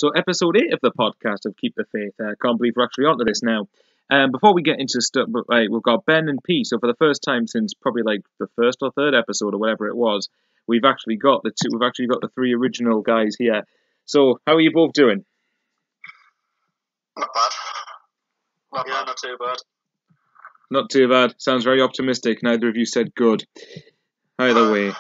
So episode 8 of the podcast of Keep the Faith. I can't believe we're actually onto this now. Before we get into stuff, we've got Ben and P. So for the first time since probably like the first or third episode or whatever it was, we've actually got the three original guys here. So how are you both doing? Not bad. Not too bad. Not too bad. Sounds very optimistic. Neither of you said good. Either way.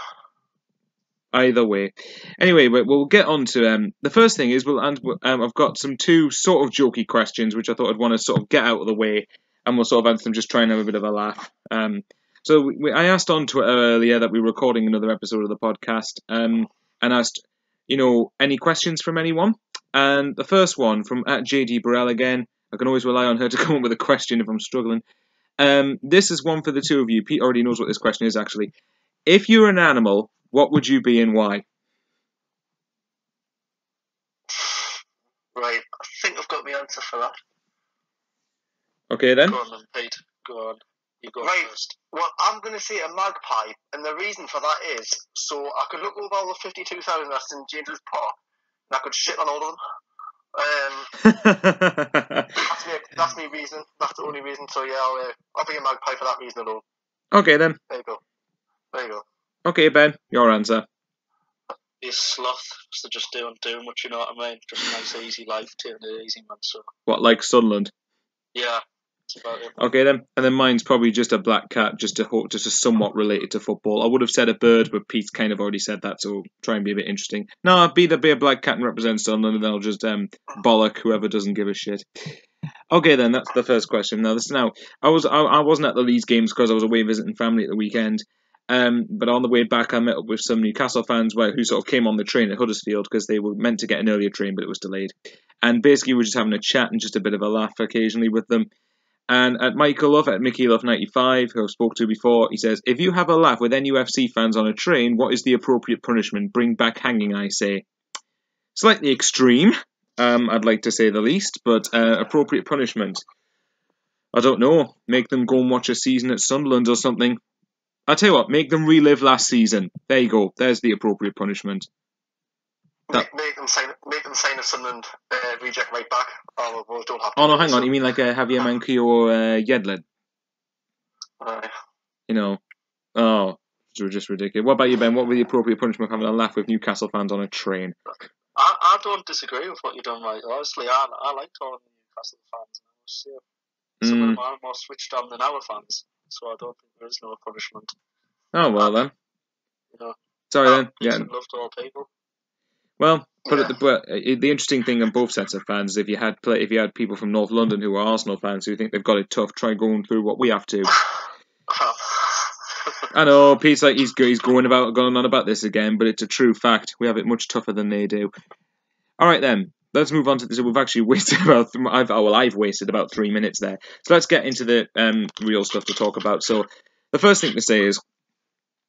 Anyway, we'll get on to the first thing is I've got two sort of jokey questions which I thought I'd want to sort of get out of the way, and we'll sort of answer them just try and have a bit of a laugh. I asked on Twitter earlier that we were recording another episode of the podcast, and asked, any questions from anyone. And the first one from @JD Burrell again. I can always rely on her to come up with a question if I'm struggling. This is one for the two of you. Pete already knows what this question is actually. If you're an animal, what would you be and why? Right, I think I've got my answer for that. Okay then. Go on then, Pete. Go on. You go first. Well, I'm going to say a magpie, and the reason for that is so I could look over all the 52,000 that's in James's Park, and I could shit on all of them. That's my reason. That's the only reason. So yeah, I'll be a magpie for that reason alone. Okay then. There you go. Okay, Ben, your answer. Be a sloth, just doing what, you know what I mean? Just a nice easy life, taking it easy, man. So. What, like Sunderland? Yeah, that's about it. Okay then, and then mine's probably just a black cat, just a somewhat related to football. I would have said a bird, but Pete's kind of already said that, so try and be a bit interesting. No, I'll be a black cat and represent Sunderland, and then I'll just bollock whoever doesn't give a shit. Okay then, that's the first question. Now I wasn't at the Leeds games because I was away visiting family at the weekend. But on the way back, I met up with some Newcastle fans who sort of came on the train at Huddersfield because they were meant to get an earlier train, but it was delayed. And basically, we were just having a chat and just a bit of a laugh occasionally with them. And at Michael Love, at Mickey Love 95, who I've spoke to before, he says, if you have a laugh with any A.F.C fans on a train, what is the appropriate punishment? Bring back hanging, I say. Slightly extreme, I'd like to say the least, but appropriate punishment. I don't know. Make them go and watch a season at Sunderland or something. I'll tell you what, make them relive last season. There you go. There's the appropriate punishment. Make them sign a Sunderland reject right back. Oh, well, don't have to. Oh, no, hang on. You mean like Javier Manquillo or Yedlin? Oh, it's just ridiculous. What about you, Ben? What would the appropriate punishment for having a laugh with Newcastle fans on a train? I don't disagree with what you've done, right? Honestly, I like talking to Newcastle fans. Some of them are more switched on than our fans. So I don't think there is no punishment. Oh, well then. Sorry then. Yeah. Love to all people. Well, the interesting thing on both sets of fans is if you had people from North London who are Arsenal fans who think they've got it tough, try going through what we have to. I know Pete's like he's going on about this again, but it's a true fact. We have it much tougher than they do. All right then. Let's move on to this. We've actually wasted I've wasted about 3 minutes there. So let's get into the real stuff to talk about. So the first thing to say is,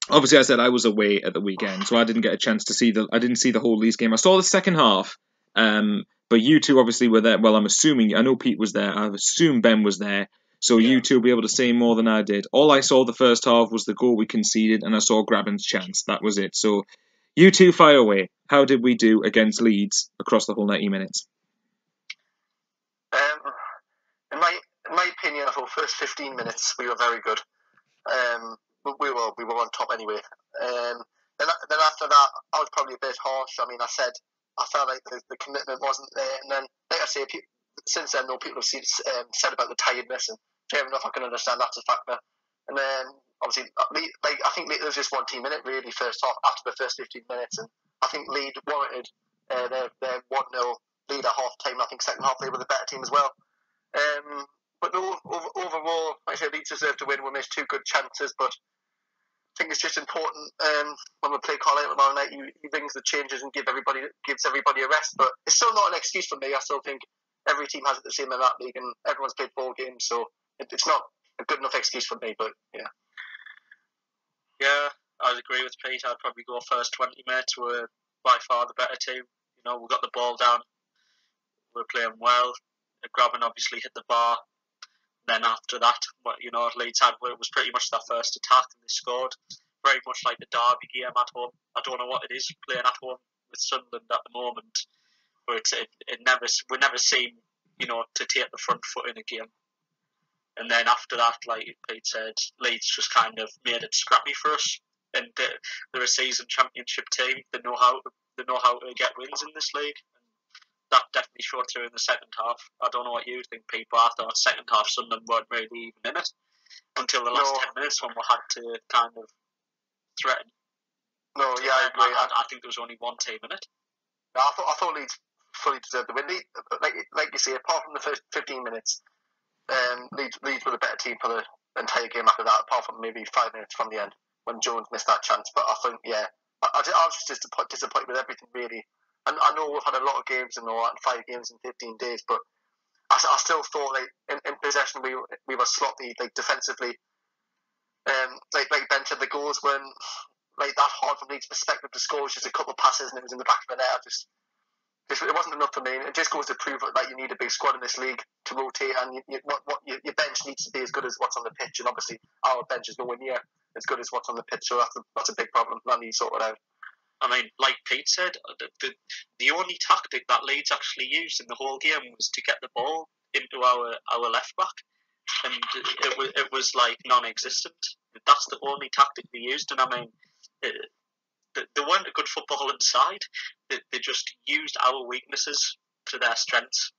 obviously I said I was away at the weekend, so I didn't get a chance to I didn't see the whole Leeds game. I saw the second half, but you two obviously were there. Well, I know Pete was there. I assume Ben was there. So you two will be able to say more than I did. All I saw the first half was the goal we conceded, and I saw Graben's chance. That was it. So you two fire away. How did we do against Leeds across the whole 90 minutes? In my opinion, for the first 15 minutes, we were very good. We were on top anyway. Then after that, I was probably a bit harsh. I mean, I felt like the commitment wasn't there. And then, like I say, since then, though, people have said about the tiredness, and fair enough, I can understand that's a factor. And then, obviously, I think there was just one team in it, really, first half, after the first 15 minutes. And I think Leeds warranted their 1-0 lead at half-time. I think second half they were the better team as well. But no, overall, like I said, Leeds deserved to win. We missed two good chances, but I think it's just important when we play Carlisle tomorrow night, he brings the changes and gives everybody a rest. But it's still not an excuse for me. I still think every team has it the same in that league, and everyone's played 4 games, so it's not a good enough excuse for me. But yeah. Yeah, I'd agree with Pete. I'd probably go first 20 minutes. We're by far the better team. We got the ball down. We're playing well. Graben obviously hit the bar. Then after that, Leeds it was pretty much their first attack, and they scored. Very much like the Derby game at home. I don't know what it is playing at home with Sunderland at the moment. where we never seem, to take the front foot in a game. And then after that, like Pete said, Leeds just kind of made it scrappy for us. And they're a seasoned championship team. They know how to get wins in this league. And that definitely showed through in the second half. I don't know what you think, Pete, but I thought second half Sunderland weren't really even in it until the last 10 minutes when we had to kind of threaten. No, yeah, I agree. I think there was only one team in it. No, I thought Leeds fully deserved the win. Like you say, apart from the first 15 minutes, Leeds were the better team for the entire game after that, apart from maybe 5 minutes from the end when Jones missed that chance. But I think, yeah, I was just disappointed with everything, really. And I know we've had a lot of games and all that, 5 games in 15 days, but I still thought, like, in possession we were sloppy, like, defensively. Like Ben said, the goals weren't like that hard from Leeds' perspective to score. Just a couple of passes and it was in the back of the net. It wasn't enough for me. It just goes to prove that you need a big squad in this league to rotate, and your bench needs to be as good as what's on the pitch. And obviously, our bench is nowhere near as good as what's on the pitch, so that's a big problem. That needs sorted out. I mean, like Pete said, the only tactic that Leeds actually used in the whole game was to get the ball into our left back, and it was like non-existent. That's the only tactic they used, and I mean, they weren't a good footballing side. They just used our weaknesses to their strengths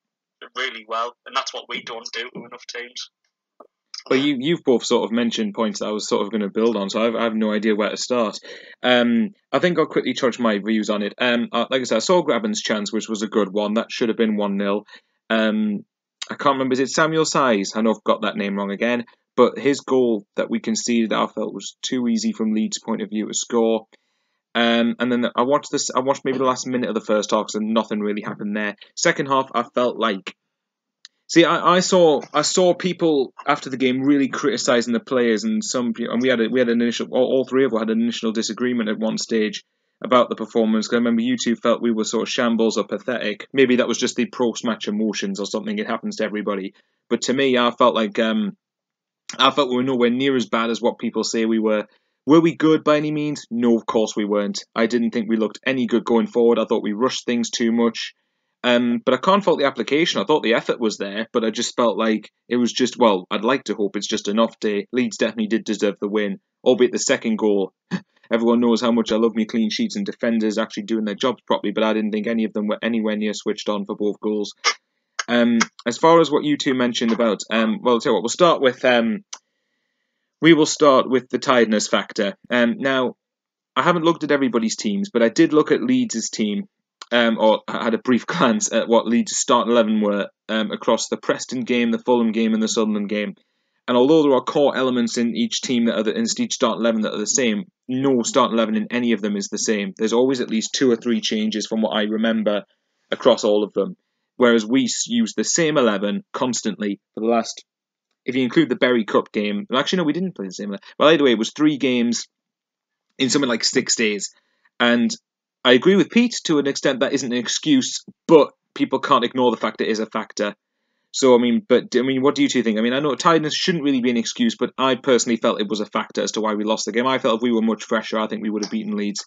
really well, and that's what we don't do to enough teams. But you've both sort of mentioned points that I was sort of going to build on, so I have no idea where to start. I think I'll quickly touch my views on it. Like I said, I saw Graben's chance, which was a good one. That should have been 1-0. I can't remember, is it Samuel Size? I know I've got that name wrong again. But his goal that we conceded, I felt was too easy from Leeds' point of view to score. And then I watched maybe the last minute of the first half, and nothing really happened there. Second half, I felt like... See, I saw people after the game really criticising the players, and we had an initial, all three of us had an initial disagreement at one stage about the performance. Because I remember you two felt we were sort of shambles or pathetic. Maybe that was just the post-match emotions or something. It happens to everybody. But to me, I felt we were nowhere near as bad as what people say we were. Were we good by any means? No, of course we weren't. I didn't think we looked any good going forward. I thought we rushed things too much. But I can't fault the application. I thought the effort was there, but I just felt like it was just, well, I'd like to hope it's just an off day. Leeds definitely did deserve the win, albeit the second goal. Everyone knows how much I love me clean sheets and defenders actually doing their jobs properly, but I didn't think any of them were anywhere near switched on for both goals. As far as what you two mentioned about, well, I'll tell you what, we will start with the tiredness factor. Now, I haven't looked at everybody's teams, but I did look at Leeds' team. Or had a brief glance at what Leeds' start 11 were across the Preston game, the Fulham game, and the Sunderland game. And although there are core elements in each team in each start 11 that are the same, no start 11 in any of them is the same. There's always at least 2 or 3 changes from what I remember across all of them. Whereas we used the same 11 constantly for the last, if you include the Berry Cup game. Well, actually, no, we didn't play the same 11. Well, either way, it was 3 games in something like 6 days. And I agree with Pete to an extent that isn't an excuse, but people can't ignore the fact it is a factor. So, I mean, what do you two think? I mean, I know tiredness shouldn't really be an excuse, but I personally felt it was a factor as to why we lost the game. I felt if we were much fresher, I think we would have beaten Leeds.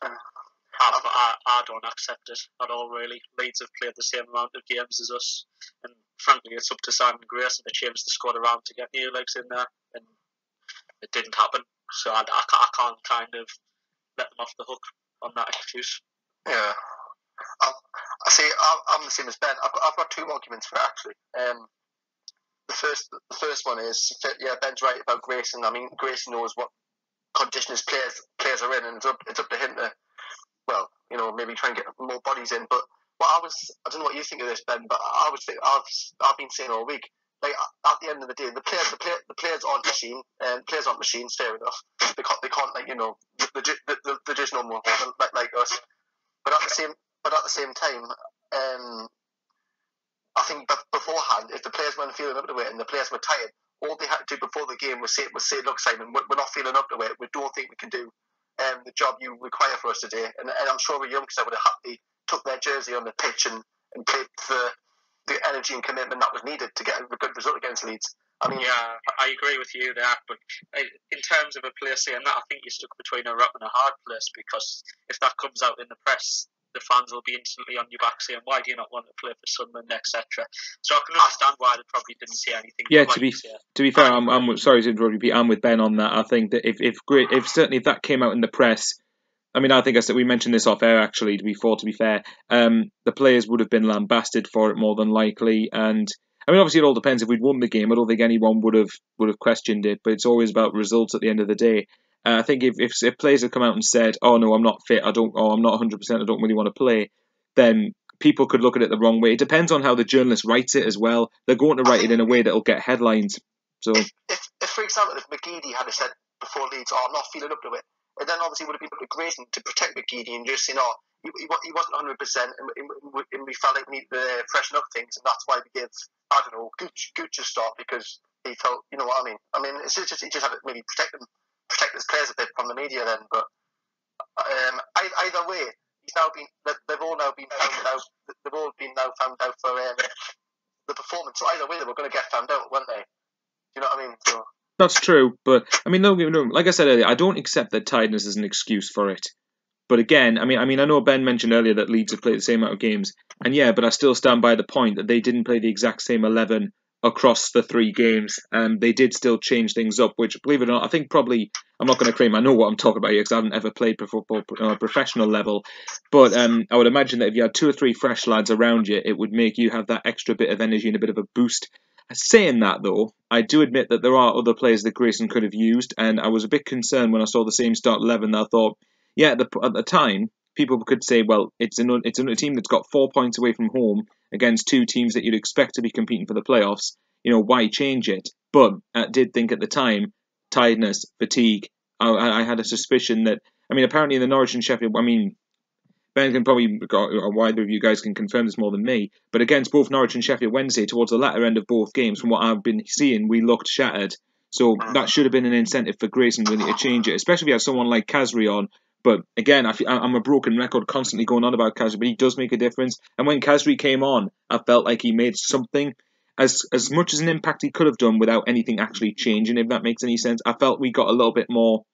I don't accept it at all, really. Leeds have played the same amount of games as us, and frankly, it's up to Simon Grayson to change the squad around to get new legs in there, and it didn't happen. So I can't kind of let them off the hook on that excuse. Yeah. I see. I'm the same as Ben. I've got 2 arguments for it, actually. The first one is, yeah, Ben's right about Grayson. I mean, Grayson knows what condition his players are in, and it's up to him to, well, maybe try and get more bodies in. But I don't know what you think of this, Ben, but I've been saying all week, like, at the end of the day, the players aren't players aren't machines. Fair enough. They can't they're just normal like us. But at the same time, I think beforehand, if the players weren't feeling up to it and the players were tired, all they had to do before the game was say, look, Simon, we're not feeling up to it. We don't think we can do the job you require for us today. And I'm sure the youngsters would have happily took their jersey on the pitch and played for the energy and commitment that was needed to get a good result against Leeds. I mean, yeah, I agree with you there, but in terms of a player saying that, I think you're stuck between a rock and a hard place, because if that comes out in the press, the fans will be instantly on your back saying, why do you not want to play for Sunderland, etc. So I can understand why they probably didn't say anything. Yeah, but to be fair, I'm sorry to interrupt you, I'm with Ben on that. I think that if that came out in the press, I mean, I think I said we mentioned this off air actually. To be fair, the players would have been lambasted for it more than likely, and I mean, obviously, it all depends. If we'd won the game, I don't think anyone would have questioned it. But it's always about results at the end of the day. I think if players have come out and said, "Oh no, I'm not fit. I'm not 100%. I don't really want to play," then people could look at it the wrong way. It depends on how the journalist writes it as well. They're going to write it in a way that'll get headlines. So, if for example, if McGeady had said before Leeds, "Oh, I'm not feeling up to it," and then obviously would have been Grayson to protect McGeady and just saying, "Oh, he wasn't 100%," and we felt like we needed to freshen up things, and that's why we give, I don't know, Gooch a start because he felt, you know what I mean. I mean, it's just he just had to maybe protect his players a bit from the media then. But either way, they've all now been found out. They've all been now found out for the performance. So either way, they were going to get found out, weren't they? You know what I mean? So. That's true, but I mean, like I said earlier, I don't accept that tiredness is an excuse for it. But again, I mean, I know Ben mentioned earlier that Leeds have played the same amount of games, and yeah, but I still stand by the point that they didn't play the exact same 11 across the 3 games, and they did still change things up. Which, believe it or not, I think probably I'm not going to claim I know what I'm talking about here because I haven't ever played football on a professional level. But I would imagine that if you had 2 or 3 fresh lads around you, it would make you have that extra bit of energy and a bit of a boost. Saying that though, I do admit that there are other players that Grayson could have used, and I was a bit concerned when I saw the same start 11. That I thought, yeah, at the time, people could say, well, it's a team that's got 4 points away from home against 2 teams that you'd expect to be competing for the playoffs. You know, why change it? But I did think at the time, tiredness, fatigue. I had a suspicion that, I mean, apparently in the Norwich and Sheffield, I mean, Ben can probably, or either of you guys can confirm this more than me, but against both Norwich and Sheffield Wednesday, towards the latter end of both games, from what I've been seeing, we looked shattered. So that should have been an incentive for Grayson really to change it, especially if you have someone like Kazri on. But again, I'm a broken record constantly going on about Kazri, but he does make a difference. And when Kazri came on, I felt like he made something, as much as an impact he could have done without anything actually changing, if that makes any sense. I felt we got a little bit more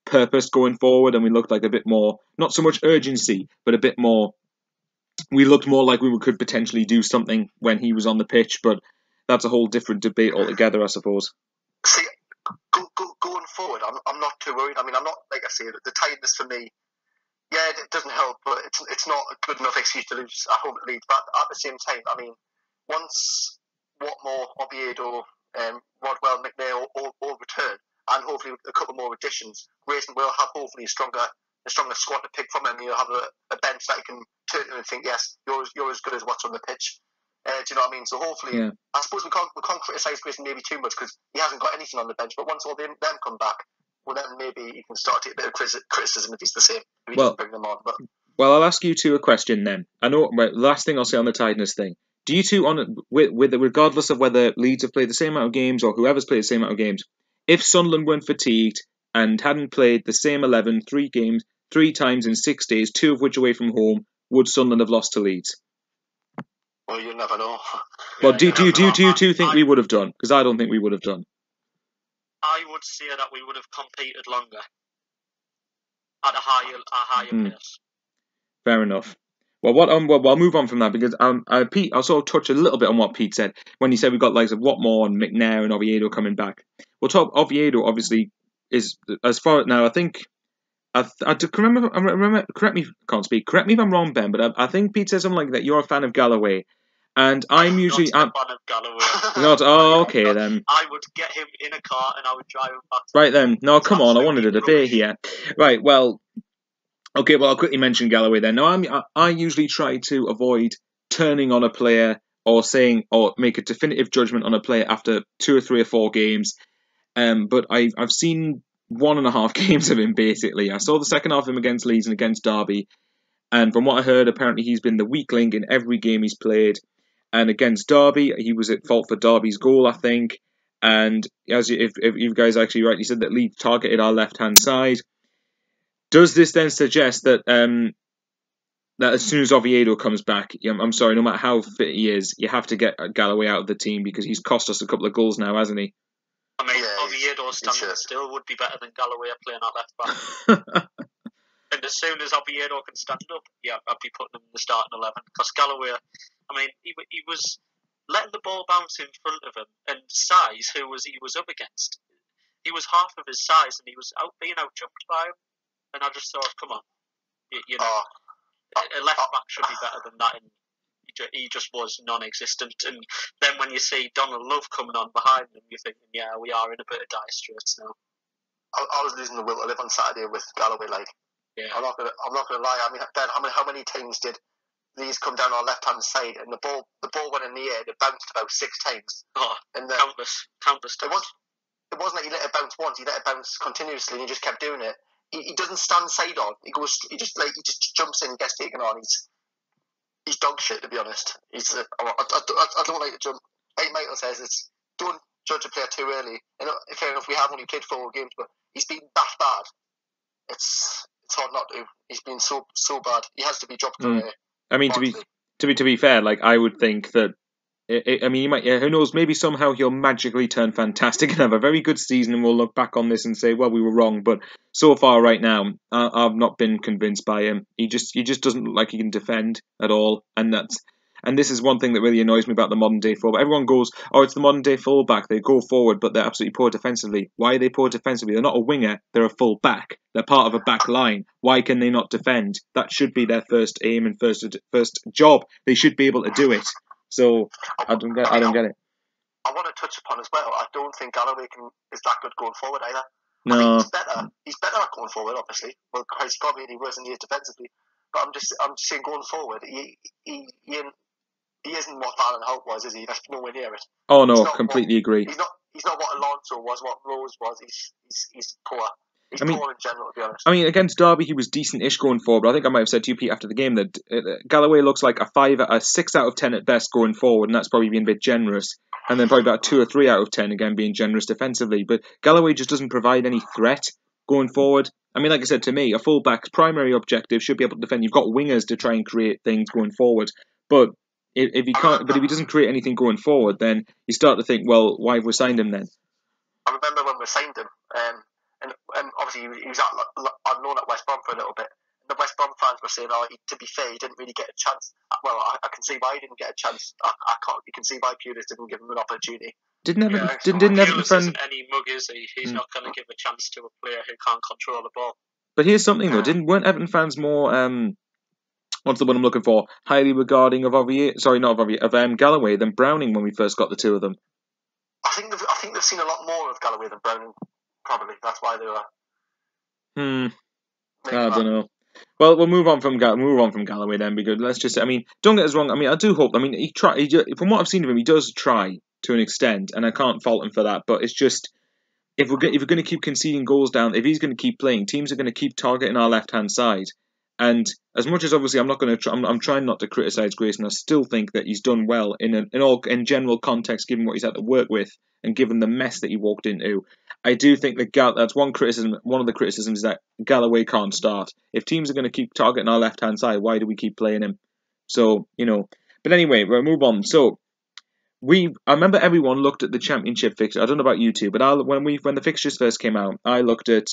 purpose going forward, and we looked like a bit more, not so much urgency, but a bit more, we looked more like we could potentially do something when he was on the pitch, but that's a whole different debate altogether, I suppose. See, going forward, I'm not too worried. I mean, I'm not, like I say, the tiredness for me, yeah, it doesn't help, but it's not a good enough excuse to lose at home at Leeds. But at the same time, I mean, once Watmore, Oviedo, Rodwell, McNair all return, and hopefully a couple more additions, Grayson will have hopefully a stronger squad to pick from, and you'll have a bench that you can turn to and think, yes, you're as good as what's on the pitch. Do you know what I mean? So hopefully, yeah. I suppose we can't criticise Grayson maybe too much because he hasn't got anything on the bench. But once all them come back, well, then maybe you can start to take a bit of criticism if he's the same. If he doesn't bring them on. Well, I'll ask you two a question then. I know. Last thing I'll say on the tiredness thing. Do you two, regardless of whether Leeds have played the same amount of games or whoever's played the same amount of games, if Sunderland weren't fatigued and hadn't played the same 11, 3 games, 3 times in 6 days, 2 of which away from home, would Sunderland have lost to Leeds? Well, you never know. Well, do you two think we would have done? Because I don't think we would have done. I would say that we would have competed longer at a higher pace. Fair enough. Well, I'll move on from that because Pete, I'll sort of touch a little bit on what Pete said when he said we've got likes of Watmore and McNair and Oviedo coming back. Well, Oviedo obviously is as far now. I think I remember. Correct me if I'm wrong, Ben, but I think Pete said something like that. You're a fan of Galloway, and I'm usually not a fan of Galloway. Not. Oh, okay then. I would get him in a car and I would drive him back. Right then. No, come on. I wanted a debate here. Right. Well. Okay, well, I'll quickly mention Galloway then. Now, I usually try to avoid turning on a player or make a definitive judgment on a player after 2 or 3 or 4 games. But I've seen 1.5 games of him, basically. I saw the second half of him against Leeds and against Derby. And from what I heard, apparently he's been the weak link in every game he's played. And against Derby, he was at fault for Derby's goal, I think. And if you guys actually rightly said that Leeds targeted our left-hand side. Does this then suggest that that as soon as Oviedo comes back, I'm sorry, no matter how fit he is, you have to get Galloway out of the team because he's cost us a couple of goals now, hasn't he? I mean, Oviedo standing still would be better than Galloway playing at left back. as soon as Oviedo can stand up, yeah, I'd be putting him in the starting 11. Because Galloway, I mean, he was letting the ball bounce in front of him, and Size, who he was up against, he was half of his size, and he was being outjumped by him. And I just thought, come on, you know, a left back should be better than that. And he just was non-existent. And then when you see Donald Love coming on behind him, you're thinking, yeah, we are in a bit of dire straits now. I was losing the will to live on Saturday with Galloway. Like, Yeah. I'm not gonna lie. I mean, Ben, how many times did Leeds come down our left hand side and the ball went in the air? It bounced about 6 times. Oh, and countless times. It wasn't like he let it bounce once. He let it bounce continuously, and he just kept doing it. He doesn't stand side on. He just jumps in and gets taken on. He's dog shit, to be honest. I don't like to jump. Like Michael says, it's don't judge a player too early. And fair enough, we have only played 4 games, but he's been that bad. It's hard not to. He's been so bad. He has to be dropped. I mean, to be fair, like I would think that. I mean, he might. Yeah, who knows? Maybe somehow he'll magically turn fantastic and have a very good season, and we'll look back on this and say, "Well, we were wrong." But so far, right now, I've not been convinced by him. He just doesn't look like he can defend at all, and this is one thing that really annoys me about the modern day fullback. Everyone goes, "Oh, it's the modern day fullback. They go forward, but they're absolutely poor defensively." Why are they poor defensively? They're not a winger. They're a full back. They're part of a back line. Why can they not defend? That should be their first aim and first job. They should be able to do it. So I don't get it. I want to touch upon as well. I don't think Galloway is that good going forward either. No. I think he's better. He's better at going forward, obviously. Well, he's probably any worse than he is defensively. But I'm just saying, going forward, he isn't what Alan Holt was, is he? That's nowhere near it. Oh no, completely agree. He's not what Alonso was, what Rose was. He's poor. He's poor in general, to be honest. I mean, against Derby, he was decent-ish going forward. But I think I might have said to you, Pete, after the game that Galloway looks like a 6 out of 10 at best going forward, and that's probably being a bit generous. And then probably about 2 or 3 out of 10 again being generous defensively. But Galloway just doesn't provide any threat going forward. I mean, like I said, to me, a fullback's primary objective should be able to defend. You've got wingers to try and create things going forward, but if he doesn't create anything going forward, then you start to think, well, why have we signed him then? I remember when we signed him. And obviously he was on loan at West Brom for a little bit. And the West Brom fans were saying, to be fair, he didn't really get a chance. Well, I can see why he didn't get a chance. I can't. You can see why Pulis didn't give him an opportunity. Didn't Pulis isn't any mug, is he? He's not going to give a chance to a player who can't control the ball. But here's something though. Weren't Everton fans more what's the one I'm looking for? Highly regarding of Galloway than Browning when we first got the two of them? I think they've seen a lot more of Galloway than Browning. Probably that's why they were. I don't know. Well, we'll move on from Galloway then, because let's just. I mean, don't get us wrong. I mean, I do hope. I mean, from what I've seen of him, he does try to an extent, and I can't fault him for that. But it's just if we're going to keep conceding goals down, if he's going to keep playing, teams are going to keep targeting our left hand side. And as much as obviously I'm trying not to criticise Grayson, I still think that he's done well in general context, given what he's had to work with and given the mess that he walked into. I do think that that's one criticism. One of the criticisms is that Galloway can't start. If teams are going to keep targeting our left hand side, why do we keep playing him? So But anyway, we'll move on. So I remember everyone looked at the Championship fixture. I don't know about you two, but when the fixtures first came out, I looked at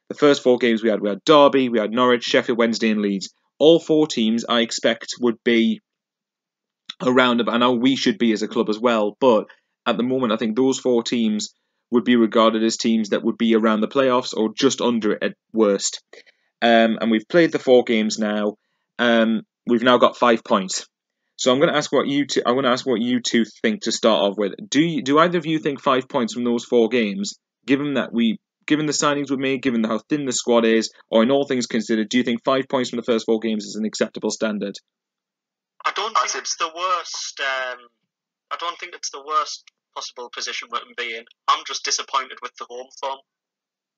the first 4 games we had. We had Derby, we had Norwich, Sheffield Wednesday, and Leeds. All 4 teams I expect would be around. I know we should be as a club as well, but at the moment, I think those 4 teams would be regarded as teams that would be around the playoffs or just under it at worst. And we've played the 4 games now. We've now got 5 points. So I'm going to ask what you two think to start off with. Do either of you think 5 points from those 4 games, given the signings we made, given how thin the squad is, or in all things considered, do you think 5 points from the first 4 games is an acceptable standard? I don't think it's the worst. I don't think it's the worst possible position we can be in. I'm just disappointed with the home form.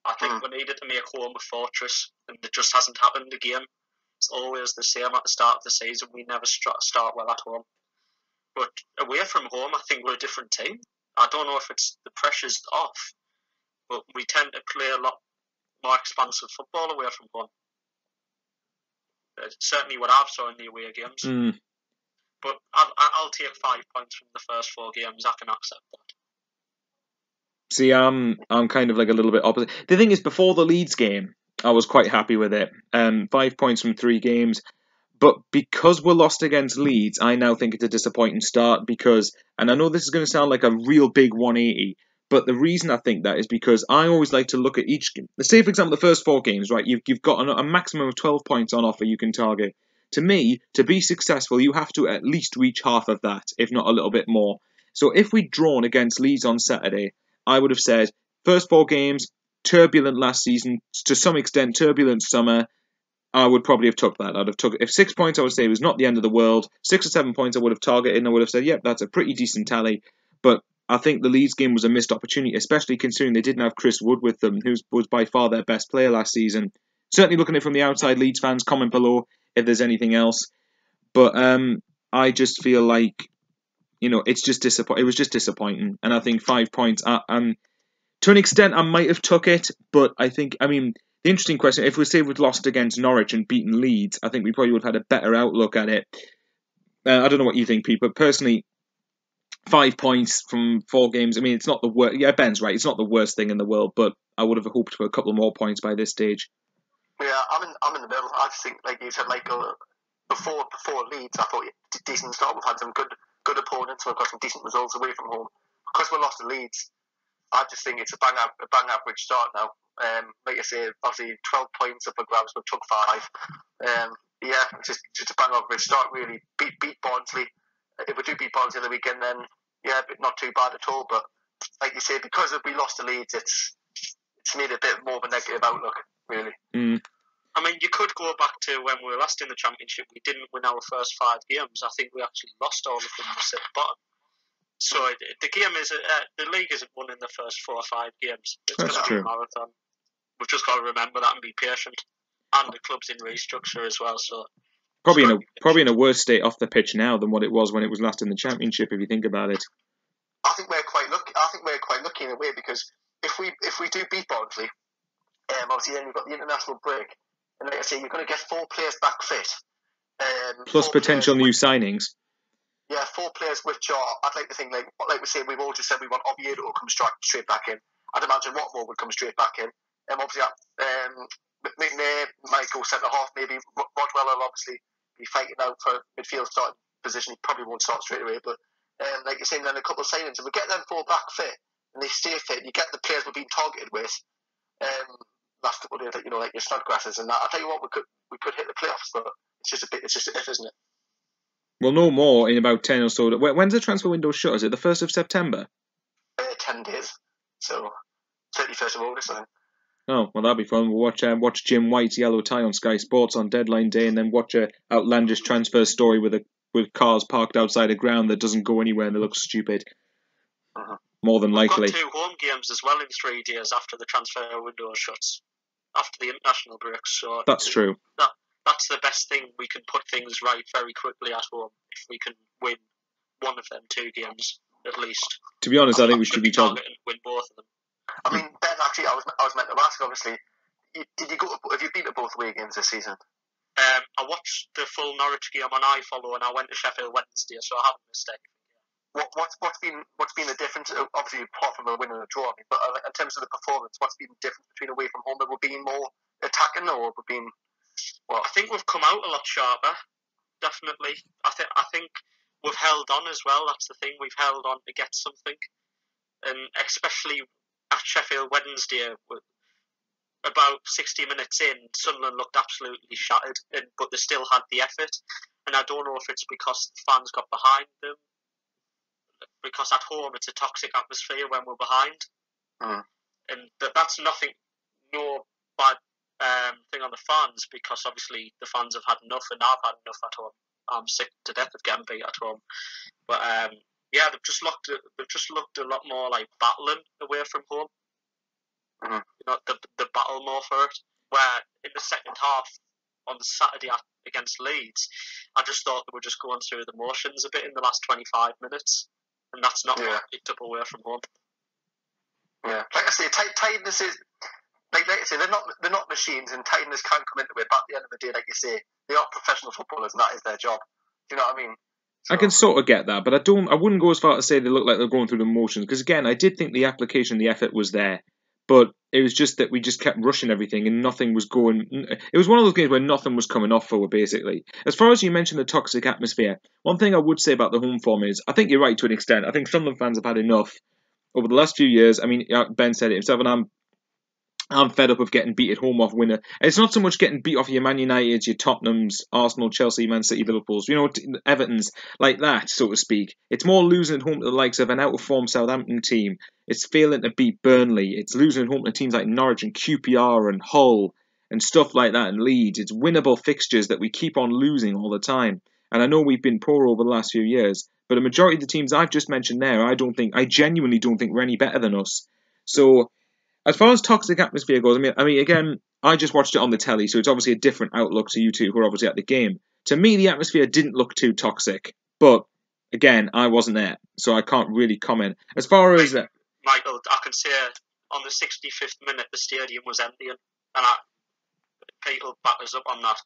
I think we needed to make home a fortress, and it just hasn't happened again. It's always the same at the start of the season. We never start well at home. But away from home, I think we're a different team. I don't know if it's the pressure's off, but we tend to play a lot more expansive football away from home. Certainly what I've saw in the away games. But I'll take 5 points from the first 4 games. I can accept that. See, I'm kind of like a little bit opposite. The thing is, before the Leeds game, I was quite happy with it. 5 points from 3 games. But because we're lost against Leeds, I now think it's a disappointing start because, and I know this is going to sound like a real big 180, but the reason I think that is because I always like to look at each game. Let's say, for example, the first 4 games, right? You've got a maximum of 12 points on offer you can target. To me, to be successful, you have to at least reach half of that, if not a little bit more. So if we'd drawn against Leeds on Saturday, I would have said, first 4 games, turbulent last season, to some extent, turbulent summer. I would probably have took that. I'd have took if 6 points. I would say was not the end of the world. 6 or 7 points I would have targeted, and I would have said, "Yep, that's a pretty decent tally." But I think the Leeds game was a missed opportunity, especially considering they didn't have Chris Wood with them, who was by far their best player last season. Certainly, looking at it from the outside, Leeds fans, comment below if there's anything else. But I just feel like it's just It was just disappointing, and I think 5 points. To an extent, I might have took it, but the interesting question, if we say we'd lost against Norwich and beaten Leeds, I think we probably would have had a better outlook at it. I don't know what you think, Pete, but personally, 5 points from 4 games, it's not the worst. Yeah, Ben's right, it's not the worst thing in the world, but I would have hoped for a couple more points by this stage. Yeah, I'm in the middle. I just think, like you said, Michael, before Leeds, I thought decent start. We've had some good opponents. We've got some decent results away from home. Because we lost to Leeds, I just think it's a bang average start now. Like I say, obviously 12 points up for grabs, but took 5. Yeah, just a bang average start. Really beat Barnsley. If we do beat Barnsley the weekend, then yeah, but not too bad at all. But like you say, because we lost to Leeds, it's made a bit more of a negative outlook, really. You could go back to when we were last in the Championship. We didn't win our first 5 games. I think we actually lost all of them at the bottom. So the game is the league isn't won in the first 4 or 5 games. It's going to be a marathon. We've just got to remember that and be patient. And the club's in restructure as well. So probably in a worse state off the pitch now than what it was when it was last in the Championship. If you think about it, I think we're quite lucky in a way, because if we do beat Barnsley, obviously then you've got the international break, and like I say, you're going to get 4 players back fit, plus potential new signings. Yeah, 4 players which are, I'd like to think, like we say, we've all just said we want Oviedo to come straight back in. I'd imagine Watmore would come straight back in. Obviously, McNair might go centre half. Maybe Rodwell will obviously be fighting out for midfield starting position. He probably won't start straight away, but like you're saying, then a couple of signings. If we get them 4 back fit and they stay fit, and you get the players we're being targeted with. Last couple of days, like your Snodgrasses and that. I'll tell you what, we could hit the playoffs, but it's just an if, isn't it? We'll know more in about 10 or so. When's the transfer window shut? Is it the 1st of September? 10 days. So, 31st of August, I think. Oh, well, that'll be fun. We'll watch Jim White's yellow tie on Sky Sports on deadline day, and then watch a outlandish transfer story with cars parked outside a ground that doesn't go anywhere and they look stupid. More than likely. We've got 2 home games as well in 3 days after the transfer window shuts, after the international break. So that's true. That's the best thing. We can put things right very quickly at home if we can win one of them 2 games at least. To be honest, I think we should be targeting win both of them. I mean, Ben, actually, I was meant to ask. Obviously, have you been to both away games this season? I watched the full Norwich game on iFollow, and I went to Sheffield Wednesday, so I haven't missed anything. What's been the difference? Obviously, apart from a win and a draw, but in terms of the performance, what's been the difference between away from home? That we're being more attacking, or we're being? Well, I think we've come out a lot sharper. Definitely, I think we've held on as well. That's the thing. We've held on to get something, and especially at Sheffield Wednesday, about 60 minutes in, Sunderland looked absolutely shattered, but they still had the effort. And I don't know if it's because the fans got behind them, because at home it's a toxic atmosphere when we're behind. And that's no bad thing on the fans, because obviously the fans have had enough, and I've had enough at home. I'm sick to death of getting beat at home. But yeah, they've just looked a lot more like battling away from home. The battle more for it. Where in the second half on Saturday against Leeds, I just thought they were just going through the motions a bit in the last 25 minutes, and that's not what I picked up away from home. Yeah, like I say, tiredness is like I say, they're not machines, and tiredness can come into it. But at the end of the day, like you say, they are professional footballers, and that is their job. Do you know what I mean? So, I can sort of get that, but I wouldn't go as far to say they look like they're going through the motions, because again, I did think the application, the effort was there. But it was just that we just kept rushing everything and nothing was going. It was one of those games where nothing was coming off for, basically. As far as you mentioned the toxic atmosphere, one thing I would say about the home form is I think you're right to an extent. I think Sunderland fans have had enough over the last few years. I mean, Ben said it himself, and I'm fed up of getting beat at home off winner. And it's not so much getting beat off your Man Uniteds, your Tottenhams, Arsenal, Chelsea, Man City, Liverpools, Everton's, like that, so to speak. It's more losing at home to the likes of an out-of-form Southampton team. It's failing to beat Burnley. It's losing at home to teams like Norwich and QPR and Hull and stuff like that and Leeds. It's winnable fixtures that we keep on losing all the time. And I know we've been poor over the last few years, but a majority of the teams I've just mentioned there, I genuinely don't think we're any better than us. So, as far as toxic atmosphere goes, I mean, again, I just watched it on the telly, so it's obviously a different outlook to you two who are obviously at the game. To me, the atmosphere didn't look too toxic, but again, I wasn't there, so I can't really comment. As far as Michael, I can say on the 65th minute the stadium was empty, and people back us up on that.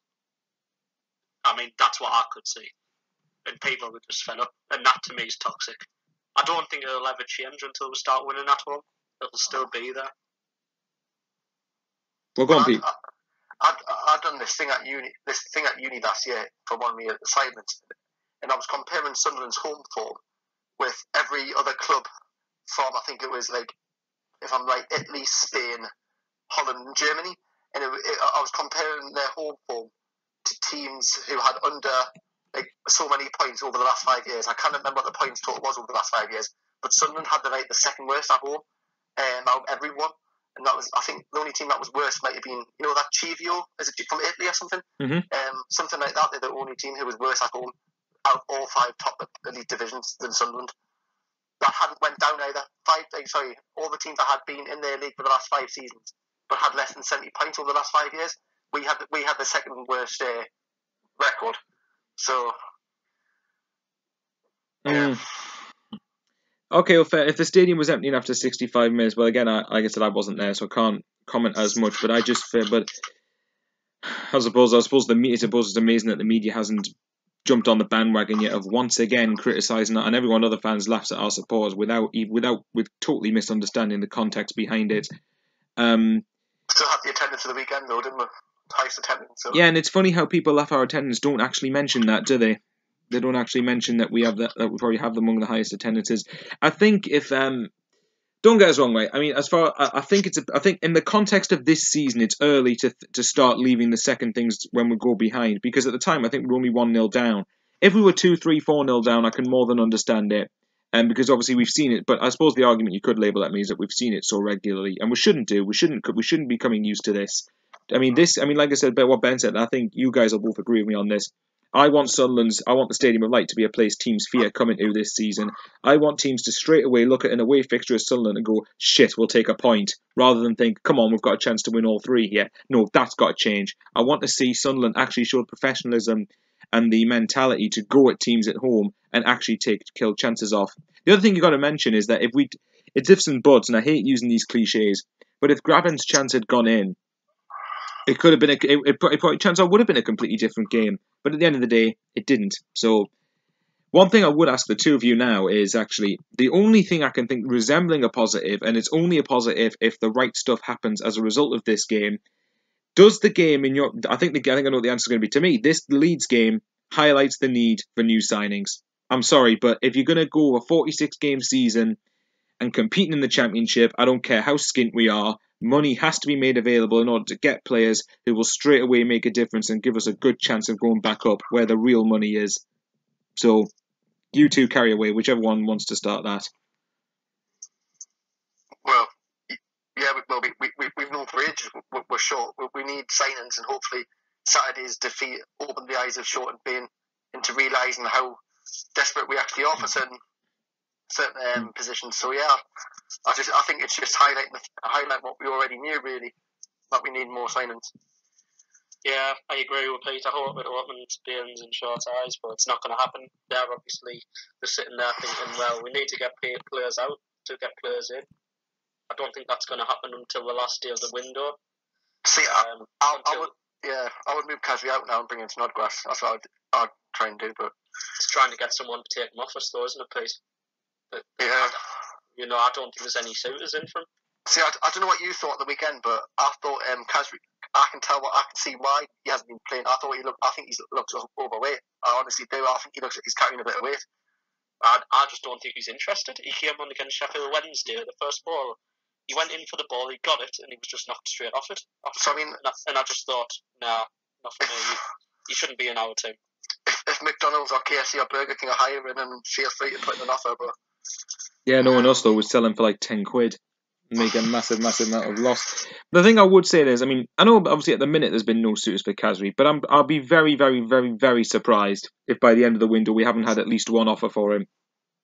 I mean, that's what I could see, and people were just fed up, and that to me is toxic. I don't think it'll ever change until we start winning at home. It'll still be there. Well, go on, Pete. I'd done this thing at uni last year for one of my assignments, and I was comparing Sunderland's home form with every other club from, I think it was like, if I'm right, Italy, Spain, Holland, and Germany, and I was comparing their home form to teams who had under like so many points over the last 5 years. I can't remember what the points total was over the last 5 years, but Sunderland had the second worst at home out of everyone. And that was, I think, the only team that was worse might have been, that Chivio, is it from Italy or something? Mm-hmm. Something like that. They're the only team who was worse at home out of all 5 top elite divisions than Sunderland. That hadn't went down either. All the teams that had been in their league for the last 5 seasons, but had less than 70 points over the last 5 years, we had the second worst record. So, yeah. Okay, well, fair. If the stadium was empty after 65 minutes, well, again, like I said, I wasn't there, so I can't comment as much. But I suppose it's amazing that the media hasn't jumped on the bandwagon yet of once again criticising it, and everyone, other fans, laughs at our supporters with totally misunderstanding the context behind it. Still had the attendance of the weekend, though, didn't we? Highest attendance. So. Yeah, and it's funny how people laugh at our attendance don't actually mention that, do they? They don't actually mention that we probably have among the highest attendances. I think if don't get us wrong, right? I mean, I think in the context of this season, it's early to start leaving the second things when we go behind, because at the time I think we're only 1-0 down. If we were 2-3, 4-0 down, I can more than understand it, because obviously we've seen it. But I suppose the argument you could label that me is that we've seen it so regularly, and we shouldn't be becoming used to this. I mean, like I said, what Ben said, and I think you guys will both agree with me on this. I want the Stadium of Light to be a place teams fear coming to this season. I want teams to straight away look at an away fixture as Sunderland and go, shit, we'll take a point, rather than think, come on, we've got a chance to win all 3 here. No, that's got to change. I want to see Sunderland actually show the professionalism and the mentality to go at teams at home and actually kill chances off. The other thing you've got to mention is that it's ifs and buts, and I hate using these cliches, but if Graben's chance had gone in, it could have been chances would have been a completely different game. But at the end of the day, it didn't. So, one thing I would ask the two of you now is actually the only thing I can think resembling a positive, and it's only a positive if the right stuff happens as a result of this game. Does the game I think I know what the answer is going to be. To me, this Leeds game highlights the need for new signings. I'm sorry, but if you're going to go a 46-game season and competing in the Championship, I don't care how skint we are, money has to be made available in order to get players who will straight away make a difference and give us a good chance of going back up where the real money is. So, you two carry away, whichever one wants to start that. Well, yeah, we've known for ages we're short. We need signings, and hopefully Saturday's defeat opened the eyes of Short and Bain into realising how desperate we actually are for certain positions. So yeah, I think it's just highlight what we already knew, really, that we need more signings. Yeah, I agree with Pete. I hope it opens Baines and Short's eyes, but it's not going to happen. They're sitting there thinking, well, we need to get players out to get players in. I don't think that's going to happen until the last day of the window. See, I would move Casby out now and bring in Snodgrass. That's what I'd try and do, but it's trying to get someone to take him off us, though, isn't it, Pete? But, yeah. I don't think there's any suitors in for him. See, I don't know what you thought at the weekend, but I thought Kasri. I can see why he hasn't been playing. I think he looks overweight. I honestly do. I think he's carrying a bit of weight. I just don't think he's interested. He came on against Sheffield Wednesday, the first ball. He went in for the ball, he got it, and he was just knocked straight off it. So I mean, and I just thought, nah, not for me. You shouldn't be in our team. If McDonald's or KFC or Burger King are hiring him, feel free to put in an offer. But yeah, no one else though was selling for like £10. Make a massive amount of loss. The thing I would say is, I mean, I know obviously at the minute there's been no suitors for Kasri, but I'll be very, very, very, very surprised if by the end of the window we haven't had at least one offer for him.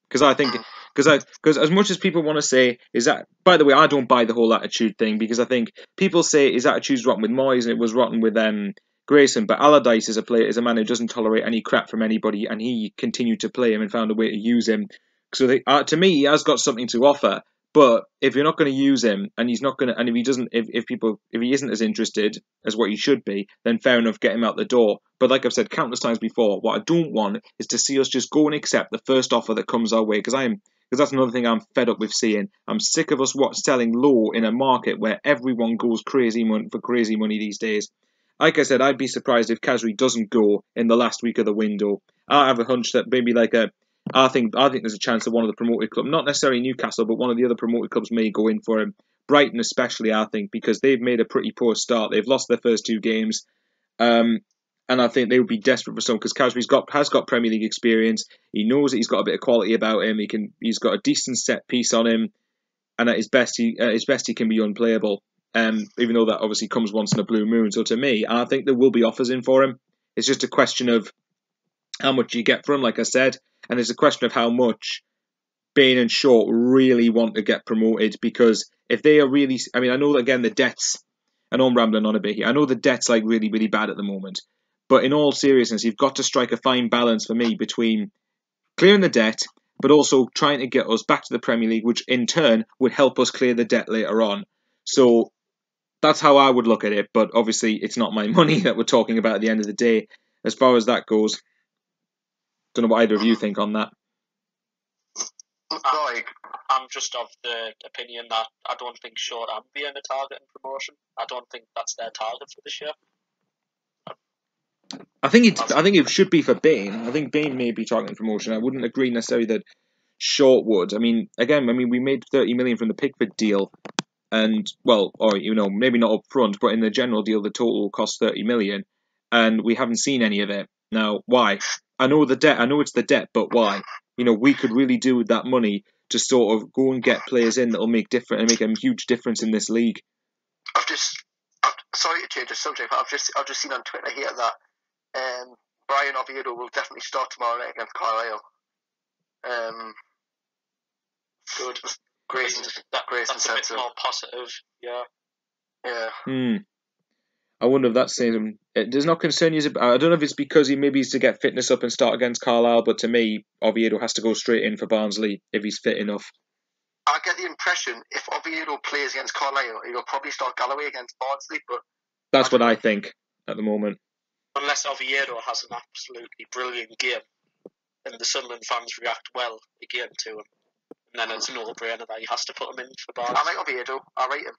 Because I think, because as much as people want to say, is that, by the way, I don't buy the whole attitude thing, because I think people say his attitude's rotten with Moyes and it was rotten with Grayson, but Allardyce is a man who doesn't tolerate any crap from anybody, and he continued to play him and found a way to use him. So to me, he has got something to offer. But if you're not going to use him, and he's not going to, and if he doesn't, if he isn't as interested as what he should be, then fair enough, get him out the door. But like I've said countless times before, what I don't want is to see us just go and accept the first offer that comes our way, because that's another thing I'm fed up with seeing. I'm sick of us selling low in a market where everyone goes crazy for crazy money these days. Like I said, I'd be surprised if Kasri doesn't go in the last week of the window. I have a hunch that maybe I think there's a chance that one of the promoted clubs, not necessarily Newcastle, but one of the other promoted clubs may go in for him. Brighton especially, I think, because they've made a pretty poor start. They've lost their first 2 games. And I think they would be desperate for someone, because Kasri's has got Premier League experience. He knows that he's got a bit of quality about him. He's got a decent set piece on him, and at his best he can be unplayable. Even though that obviously comes once in a blue moon. So to me, I think there will be offers in for him. It's just a question of how much you get for him, like I said, and it's a question of how much Bain and Short really want to get promoted, because if they are really, I mean, I know that again the debts, I know I'm rambling on a bit here, I know the debt's like really, really bad at the moment, but in all seriousness, you've got to strike a fine balance for me between clearing the debt, but also trying to get us back to the Premier League, which in turn would help us clear the debt later on. So that's how I would look at it, but obviously it's not my money that we're talking about at the end of the day. As far as that goes, don't know what either of you think on that. I'm just of the opinion that I don't think Short and being a target in promotion. I don't think that's their target for this year. I think it should be for Bain. I think Bain may be targeting promotion. I wouldn't agree necessarily that Short would. I mean, we made 30 million from the Pickford deal, and maybe not up front, but in the general deal, the total cost 30 million, and we haven't seen any of it. Now, why? I know it's the debt, but why? We could really do with that money to sort of go and get players in that'll make a huge difference in this league. Sorry to change the subject, but I've just seen on Twitter here that Brian Oviedo will definitely start tomorrow night against Carlisle. Good. Grayson's that's a bit more positive. Yeah. I wonder if that says him. It does not concern you. I don't know if it's because he maybe is to get fitness up and start against Carlisle, but to me, Oviedo has to go straight in for Barnsley if he's fit enough. I get the impression if Oviedo plays against Carlisle, he'll probably start Galloway against Barnsley, but that's what I think at the moment. Unless Oviedo has an absolutely brilliant game and the Sunderland fans react well again to him, and then it's a no-brainer that he has to put him in for Barnsley. I like Oviedo. I rate him.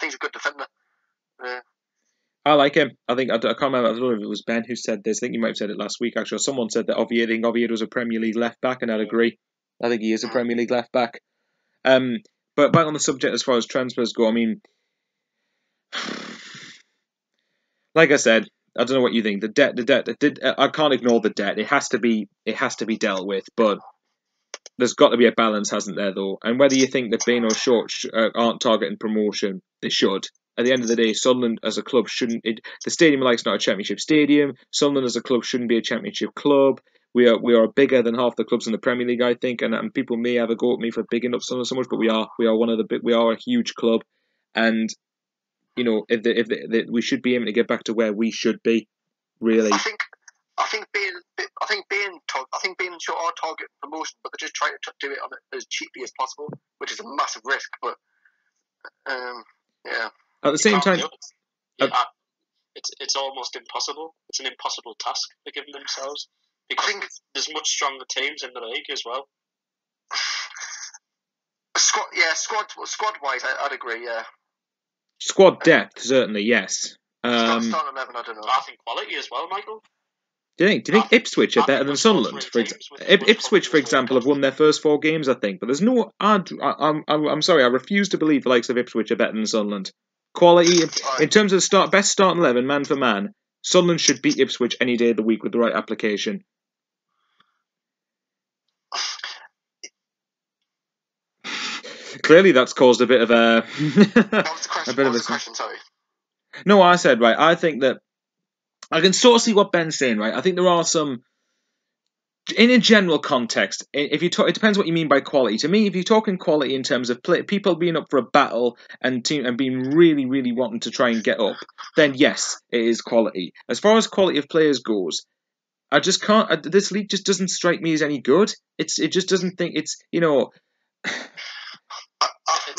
He's a good defender. Yeah. I like him. I can't remember. I don't know if it was Ben who said this. I think you might have said it last week. Actually, someone said that Oviedo's a Premier League left back, and I'd agree. I think he is a Premier League left back. But back on the subject as far as transfers go, I mean, like I said, I don't know what you think. The debt. I can't ignore the debt. It has to be dealt with. But there's got to be a balance, hasn't there? Though, and whether you think that Bain or Short aren't targeting promotion, they should. At the end of the day, Sunderland as a club shouldn't. The stadium like's not a championship stadium. Sunderland as a club shouldn't be a championship club. We are bigger than half the clubs in the Premier League, I think, and people may have a go at me for bigging up Sunderland so much, but we are a huge club, and if we should be aiming to get back to where we should be, really. I think Bain and Short are target promotion, but they're just trying to do it on it as cheaply as possible, which is a massive risk. But yeah. At the same time, it's almost impossible. It's an impossible task they're giving themselves because there's much stronger teams in the league as well. Squad wise, I'd agree. Yeah. Squad depth, certainly, yes. Starting 11, I don't know. I think quality as well, Michael. Do you think Ipswich are better than Sunderland? Ipswich, for example, have won their first 4 games, I think. But there's no. I'm sorry, I refuse to believe the likes of Ipswich are better than Sunderland. Quality, in terms of best starting 11, man for man, Sunderland should beat Ipswich any day of the week with the right application. Clearly, that's caused a bit of a. What was the question? What was the question? Sorry. No, I said right. I think that I can sort of see what Ben's saying. Right, I think there are some. In a general context, if you talk, it depends what you mean by quality. To me, if you're talking quality in terms of people being up for a battle and being really, really wanting to try and get up, then yes, it is quality. As far as quality of players goes, I just can't. This league just doesn't strike me as any good. It just doesn't think it's the